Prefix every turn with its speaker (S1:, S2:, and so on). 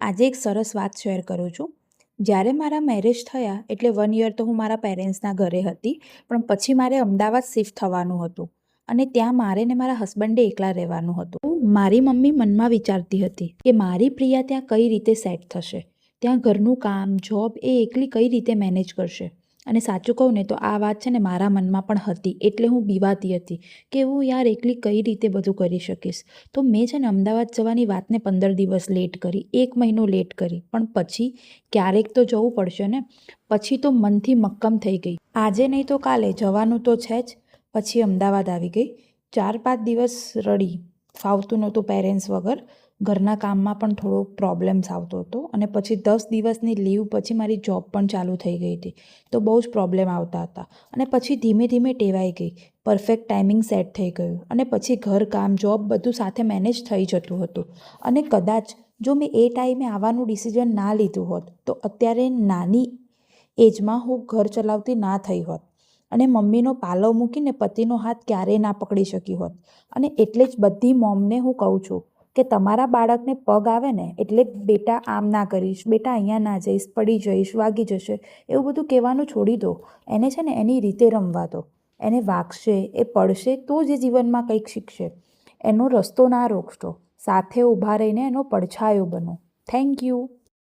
S1: આજે એક સરસ વાત શેર કરું છું. જ્યારે મારા મેરેજ થયા એટલે 1 યર તો હું મારા પેરેન્ટ્સના ઘરે હતી, પણ પછી મારે અમદાવાદ શિફ્ટ થવાનું હતું અને ત્યાં મારે ને મારા હસબન્ડે એકલા રહેવાનું હતું. મારી મમ્મી મનમાં વિચારતી હતી કે મારી પ્રિયા ત્યાં કઈ રીતે સેટ થશે, ત્યાં ઘરનું કામ, જોબ એ એકલી કઈ રીતે મેનેજ કરશે. અને સાચું કહું ને તો આ વાત છે ને મારા મનમાં પણ હતી, એટલે હું બીવાતી હતી કે હું યાર એકલી કઈ રીતે બધું કરી શકીશ. તો મેં છે ને અમદાવાદ જવાની વાતને 15 દિવસ લેટ કરી, 1 મહિનો લેટ કરી, પણ પછી ક્યારેક તો જવું પડશે ને. પછી તો મનથી મક્કમ થઈ ગઈ, આજે નહીં તો કાલે જવાનું તો છે જ. પછી અમદાવાદ આવી ગઈ. 4-5 દિવસ રડી, ફાવતું નહોતું પેરેન્ટ્સ વગર, ઘરના કામમાં પણ થોડો પ્રોબ્લેમ્સ આવતો હતો અને પછી 10 દિવસની લીવ પછી મારી જોબ પણ ચાલુ થઈ ગઈ હતી, તો બહુ જ પ્રોબ્લેમ આવતા હતા. અને પછી ધીમે ધીમે ટેવાઈ ગઈ, પરફેક્ટ ટાઈમિંગ સેટ થઈ ગયું અને પછી ઘર, કામ, જોબ બધું સાથે મેનેજ થઈ જતું હતું. અને કદાચ જો મેં એ ટાઈમે આવવાનું ડિસિઝન ના લીધું હોત તો અત્યારે નાની એજમાં હું ઘર ચલાવતી ના થઈ હોત અને મમ્મીનો પાલવ મૂકીને પતિનો હાથ ક્યારેય ના પકડી શકી હોત. અને એટલે જ બધી મોમને હું કહું છું કે તમારા બાળકને પગ આવે ને એટલે બેટા આમ ના કરીશ, બેટા અહીંયા ના જઈશ, પડી જઈશ, વાગી જશે, એવું બધું કહેવાનું છોડી દો. એને છે ને એની રીતે રમવા દો. એને વાગશે, એ પડશે તો જ એ જીવનમાં કંઈક શીખશે. એનો રસ્તો ના રોકશો, સાથે ઊભા રહીને એનો પડછાયો બનો. Thank you.